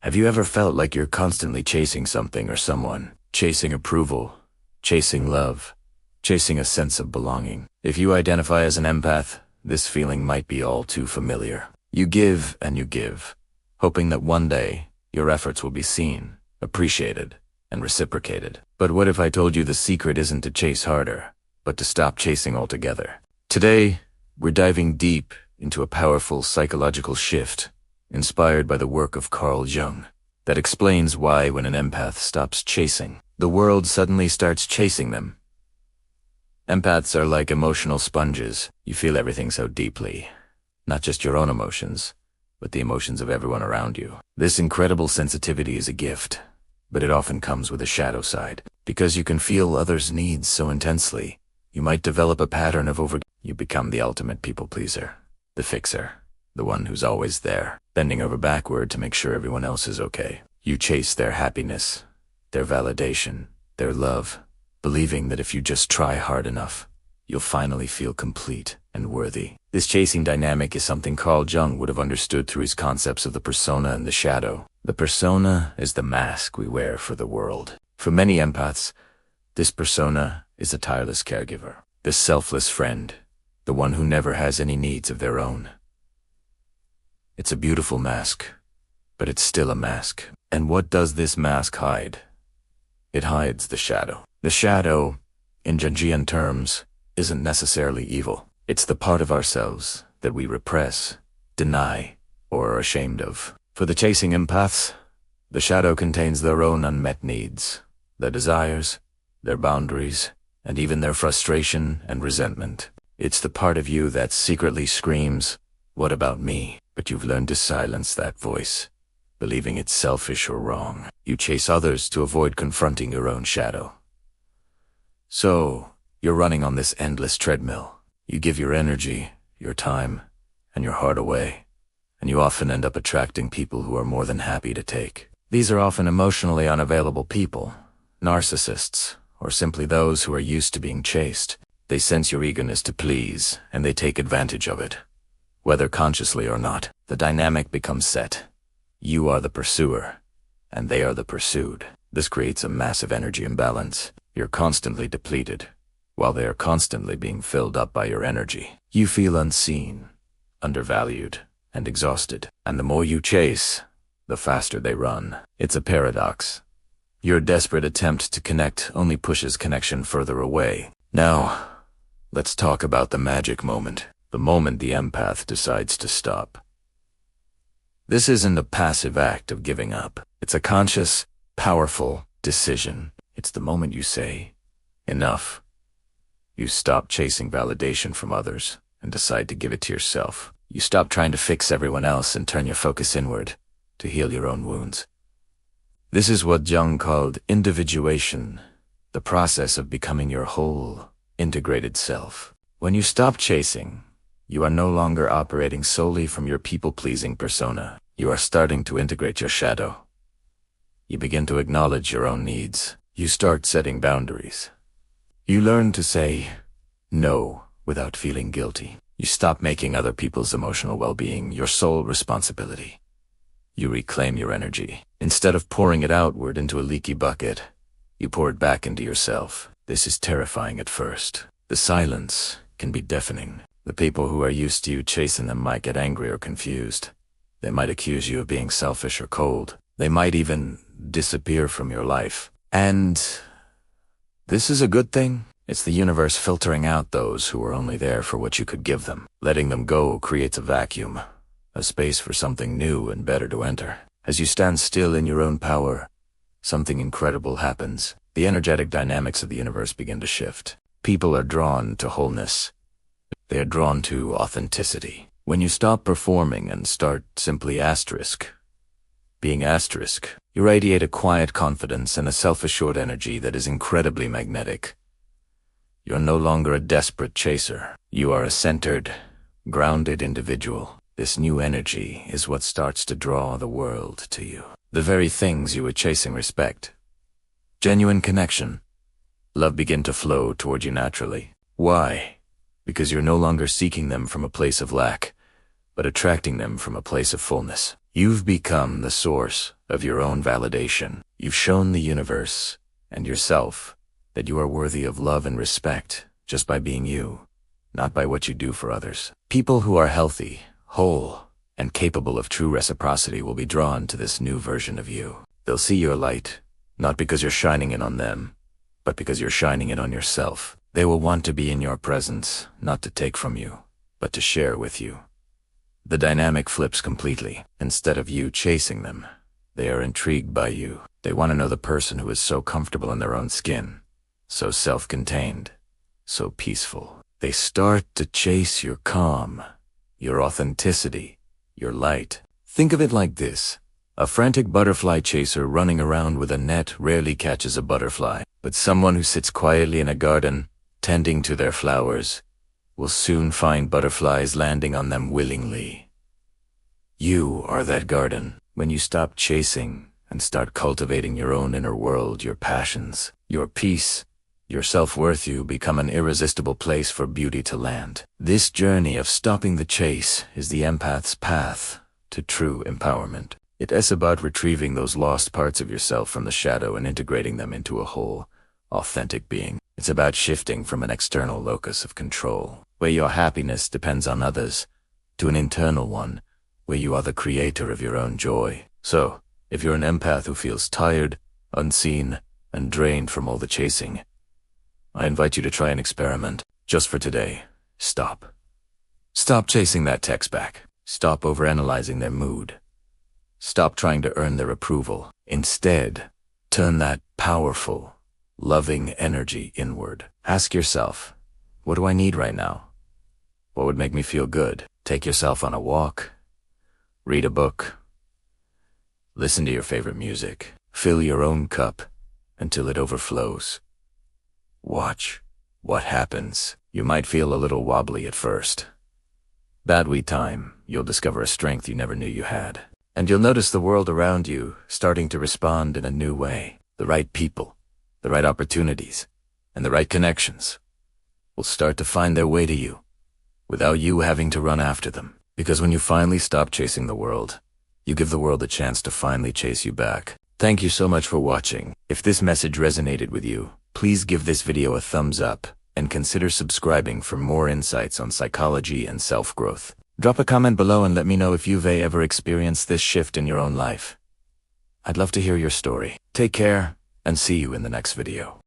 Have you ever felt like you're constantly chasing something or someone? Chasing approval, chasing love, chasing a sense of belonging. If you identify as an empath, this feeling might be all too familiar. You give and you give, hoping that one day your efforts will be seen, appreciated, and reciprocated. But what if I told you the secret isn't to chase harder, but to stop chasing altogether? Today, we're diving deep into a powerful psychological shift inspired by the work of Carl Jung that explains why when an empath stops chasing, the world suddenly starts chasing them. Empaths are like emotional sponges. You feel everything so deeply, not just your own emotions, but the emotions of everyone around you. This incredible sensitivity is a gift, but it often comes with a shadow side. Because you can feel others' needs so intensely, you might develop a pattern of You become the ultimate people pleaser, the fixer, the one who's always there, bending over backward to make sure everyone else is okay. You chase their happiness, their validation, their love, believing that if you just try hard enough, you'll finally feel complete and worthy. This chasing dynamic is something Carl Jung would have understood through his concepts of the persona and the shadow. The persona is the mask we wear for the world. For many empaths, this persona is a tireless caregiver, the selfless friend, the one who never has any needs of their own. It's a beautiful mask, but it's still a mask. And what does this mask hide? It hides the shadow. The shadow, in Jungian terms, isn't necessarily evil. It's the part of ourselves that we repress, deny, or are ashamed of. For the chasing empaths, the shadow contains their own unmet needs, their desires, their boundaries, and even their frustration and resentment. It's the part of you that secretly screams, "What about me?" But you've learned to silence that voice, believing it's selfish or wrong. You chase others to avoid confronting your own shadow. So, you're running on this endless treadmill. You give your energy, your time, and your heart away, and you often end up attracting people who are more than happy to take. These are often emotionally unavailable people, narcissists, or simply those who are used to being chased. They sense your eagerness to please, and they take advantage of it. Whether consciously or not, the dynamic becomes set. You are the pursuer, and they are the pursued. This creates a massive energy imbalance. You're constantly depleted, while they are constantly being filled up by your energy. You feel unseen, undervalued, and exhausted. And the more you chase, the faster they run. It's a paradox. Your desperate attempt to connect only pushes connection further away. Now, let's talk about the magic moment. The moment the empath decides to stop. This isn't a passive act of giving up. It's a conscious, powerful decision. It's the moment you say, enough. You stop chasing validation from others and decide to give it to yourself. You stop trying to fix everyone else and turn your focus inward to heal your own wounds. This is what Jung called individuation, the process of becoming your whole, integrated self. When you stop chasing, you are no longer operating solely from your people-pleasing persona. You are starting to integrate your shadow. You begin to acknowledge your own needs. You start setting boundaries. You learn to say no without feeling guilty. You stop making other people's emotional well-being your sole responsibility. You reclaim your energy. Instead of pouring it outward into a leaky bucket, you pour it back into yourself. This is terrifying at first. The silence can be deafening. The people who are used to you chasing them might get angry or confused. They might accuse you of being selfish or cold. They might even disappear from your life. And this is a good thing. It's the universe filtering out those who are only there for what you could give them. Letting them go creates a vacuum, a space for something new and better to enter. As you stand still in your own power, something incredible happens. The energetic dynamics of the universe begin to shift. People are drawn to wholeness. They are drawn to authenticity. When you stop performing and start simply being asterisk, you radiate a quiet confidence and a self-assured energy that is incredibly magnetic. You're no longer a desperate chaser. You are a centered, grounded individual. This new energy is what starts to draw the world to you. The very things you were chasing respect. Genuine connection. Love begin to flow toward you naturally. Why? Because you're no longer seeking them from a place of lack, but attracting them from a place of fullness. You've become the source of your own validation. You've shown the universe and yourself that you are worthy of love and respect just by being you, not by what you do for others. People who are healthy, whole, and capable of true reciprocity will be drawn to this new version of you. They'll see your light, not because you're shining it on them, but because you're shining it on yourself. They will want to be in your presence, not to take from you, but to share with you. The dynamic flips completely. Instead of you chasing them, they are intrigued by you. They want to know the person who is so comfortable in their own skin, so self-contained, so peaceful. They start to chase your calm, your authenticity, your light. Think of it like this. A frantic butterfly chaser running around with a net rarely catches a butterfly, but someone who sits quietly in a garden, tending to their flowers, will soon find butterflies landing on them willingly. You are that garden. When you stop chasing and start cultivating your own inner world, your passions, your peace, your self-worth, you become an irresistible place for beauty to land. This journey of stopping the chase is the empath's path to true empowerment. It is about retrieving those lost parts of yourself from the shadow and integrating them into a whole, authentic being. It's about shifting from an external locus of control, where your happiness depends on others, to an internal one, where you are the creator of your own joy. So, if you're an empath who feels tired, unseen, and drained from all the chasing, I invite you to try an experiment. Just for today, stop. Stop chasing that text back. Stop overanalyzing their mood. Stop trying to earn their approval. Instead, turn that powerful, loving energy inward. Ask yourself, what do I need right now? What would make me feel good? Take yourself on a walk. Read a book. Listen to your favorite music. Fill your own cup until it overflows. Watch what happens. You might feel a little wobbly at first. But with time, you'll discover a strength you never knew you had. And you'll notice the world around you starting to respond in a new way. The right people, the right opportunities, and the right connections will start to find their way to you without you having to run after them. Because when you finally stop chasing the world, you give the world a chance to finally chase you back. Thank you so much for watching. If this message resonated with you, please give this video a thumbs up and consider subscribing for more insights on psychology and self-growth. Drop a comment below and let me know if you've ever experienced this shift in your own life. I'd love to hear your story. Take care and see you in the next video.